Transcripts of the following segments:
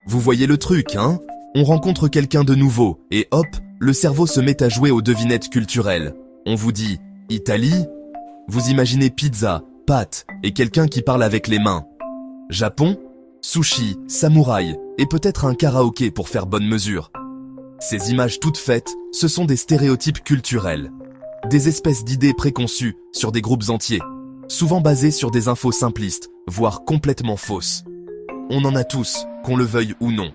Vous voyez le truc, hein? On rencontre quelqu'un de nouveau, et hop, le cerveau se met à jouer aux devinettes culturelles. On vous dit « Italie ?» Vous imaginez pizza, pâtes, et quelqu'un qui parle avec les mains. Japon? Sushi, samouraï, et peut-être un karaoké pour faire bonne mesure. Ces images toutes faites, ce sont des stéréotypes culturels. Des espèces d'idées préconçues sur des groupes entiers, souvent basées sur des infos simplistes, voire complètement fausses. On en a tous, qu'on le veuille ou non.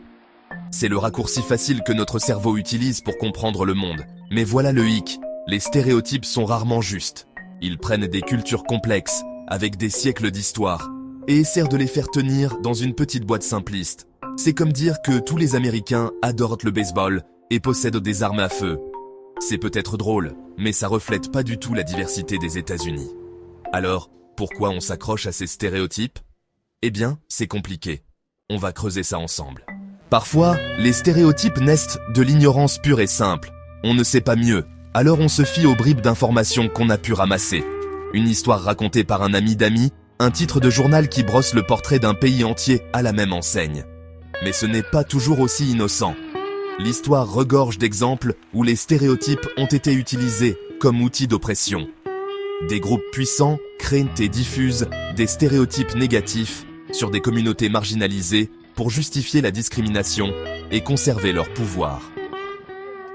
C'est le raccourci facile que notre cerveau utilise pour comprendre le monde. Mais voilà le hic, les stéréotypes sont rarement justes. Ils prennent des cultures complexes, avec des siècles d'histoire, et essaient de les faire tenir dans une petite boîte simpliste. C'est comme dire que tous les Américains adorent le baseball et possèdent des armes à feu. C'est peut-être drôle, mais ça reflète pas du tout la diversité des États-Unis. Alors, pourquoi on s'accroche à ces stéréotypes? Eh bien, c'est compliqué. On va creuser ça ensemble. Parfois, les stéréotypes naissent de l'ignorance pure et simple. On ne sait pas mieux, alors on se fie aux bribes d'informations qu'on a pu ramasser. Une histoire racontée par un ami d'amis, un titre de journal qui brosse le portrait d'un pays entier à la même enseigne. Mais ce n'est pas toujours aussi innocent. L'histoire regorge d'exemples où les stéréotypes ont été utilisés comme outils d'oppression. Des groupes puissants créent et diffusent des stéréotypes négatifs sur des communautés marginalisées pour justifier la discrimination et conserver leur pouvoir.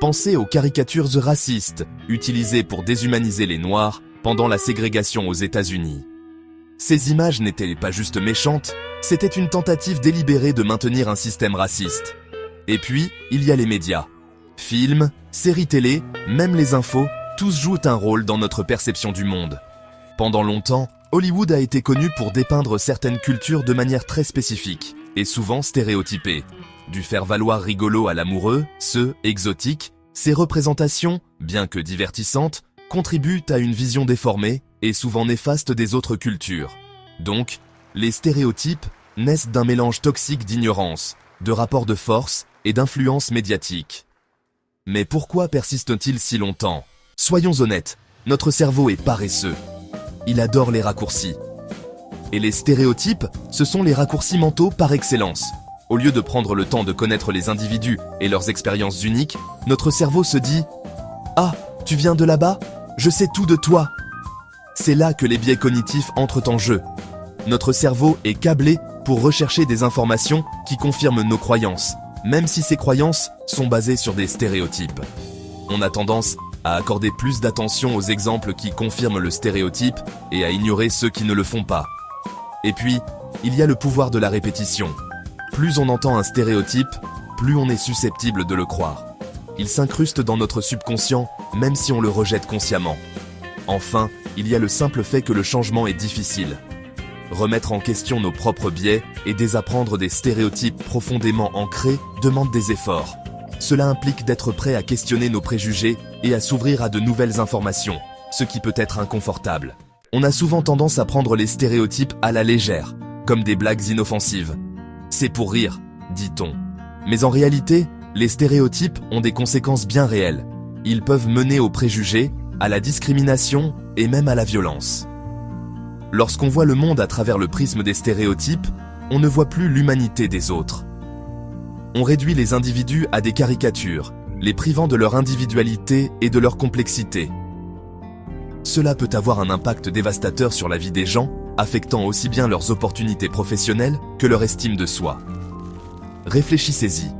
Pensez aux caricatures racistes utilisées pour déshumaniser les Noirs pendant la ségrégation aux États-Unis. Ces images n'étaient pas juste méchantes, c'était une tentative délibérée de maintenir un système raciste. Et puis, il y a les médias. Films, séries télé, même les infos, tous jouent un rôle dans notre perception du monde. Pendant longtemps, Hollywood a été connu pour dépeindre certaines cultures de manière très spécifique, et souvent stéréotypée. Du faire-valoir rigolo à l'amoureux, exotique, ces représentations, bien que divertissantes, contribuent à une vision déformée et souvent néfaste des autres cultures. Donc, les stéréotypes naissent d'un mélange toxique d'ignorance, de rapports de force et d'influence médiatique. Mais pourquoi persistent-ils si longtemps? Soyons honnêtes, notre cerveau est paresseux. Il adore les raccourcis. Et les stéréotypes, ce sont les raccourcis mentaux par excellence. Au lieu de prendre le temps de connaître les individus et leurs expériences uniques, notre cerveau se dit « Ah, tu viens de là-bas? Je sais tout de toi !» C'est là que les biais cognitifs entrent en jeu. Notre cerveau est câblé pour rechercher des informations qui confirment nos croyances, même si ces croyances sont basées sur des stéréotypes. On a tendance à accorder plus d'attention aux exemples qui confirment le stéréotype et à ignorer ceux qui ne le font pas. Et puis, il y a le pouvoir de la répétition. Plus on entend un stéréotype, plus on est susceptible de le croire. Il s'incruste dans notre subconscient, même si on le rejette consciemment. Enfin, il y a le simple fait que le changement est difficile. Remettre en question nos propres biais et désapprendre des stéréotypes profondément ancrés demande des efforts. Cela implique d'être prêt à questionner nos préjugés et à s'ouvrir à de nouvelles informations, ce qui peut être inconfortable. On a souvent tendance à prendre les stéréotypes à la légère, comme des blagues inoffensives. C'est pour rire, dit-on. Mais en réalité, les stéréotypes ont des conséquences bien réelles. Ils peuvent mener aux préjugés, à la discrimination et même à la violence. Lorsqu'on voit le monde à travers le prisme des stéréotypes, on ne voit plus l'humanité des autres. On réduit les individus à des caricatures, les privant de leur individualité et de leur complexité. Cela peut avoir un impact dévastateur sur la vie des gens, affectant aussi bien leurs opportunités professionnelles que leur estime de soi. Réfléchissez-y.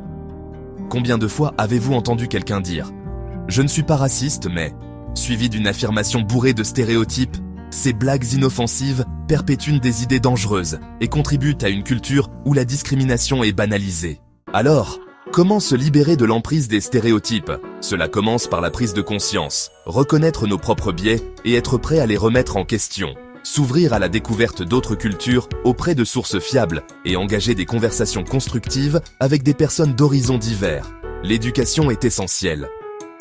Combien de fois avez-vous entendu quelqu'un dire « Je ne suis pas raciste, mais… » suivi d'une affirmation bourrée de stéréotypes, ces blagues inoffensives perpétuent des idées dangereuses et contribuent à une culture où la discrimination est banalisée. Alors, comment se libérer de l'emprise des stéréotypes? Cela commence par la prise de conscience, reconnaître nos propres biais et être prêt à les remettre en question. S'ouvrir à la découverte d'autres cultures auprès de sources fiables et engager des conversations constructives avec des personnes d'horizons divers. L'éducation est essentielle.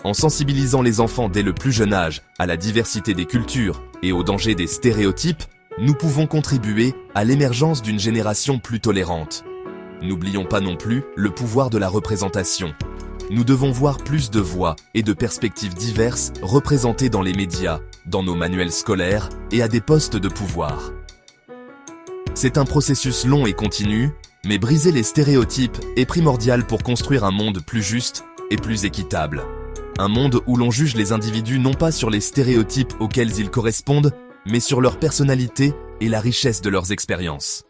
En sensibilisant les enfants dès le plus jeune âge à la diversité des cultures et aux dangers des stéréotypes, nous pouvons contribuer à l'émergence d'une génération plus tolérante. N'oublions pas non plus le pouvoir de la représentation. Nous devons voir plus de voix et de perspectives diverses représentées dans les médias, dans nos manuels scolaires et à des postes de pouvoir. C'est un processus long et continu, Mais briser les stéréotypes est primordial pour construire un monde plus juste et plus équitable. Un monde où l'on juge les individus non pas sur les stéréotypes auxquels ils correspondent, mais sur leur personnalité et la richesse de leurs expériences.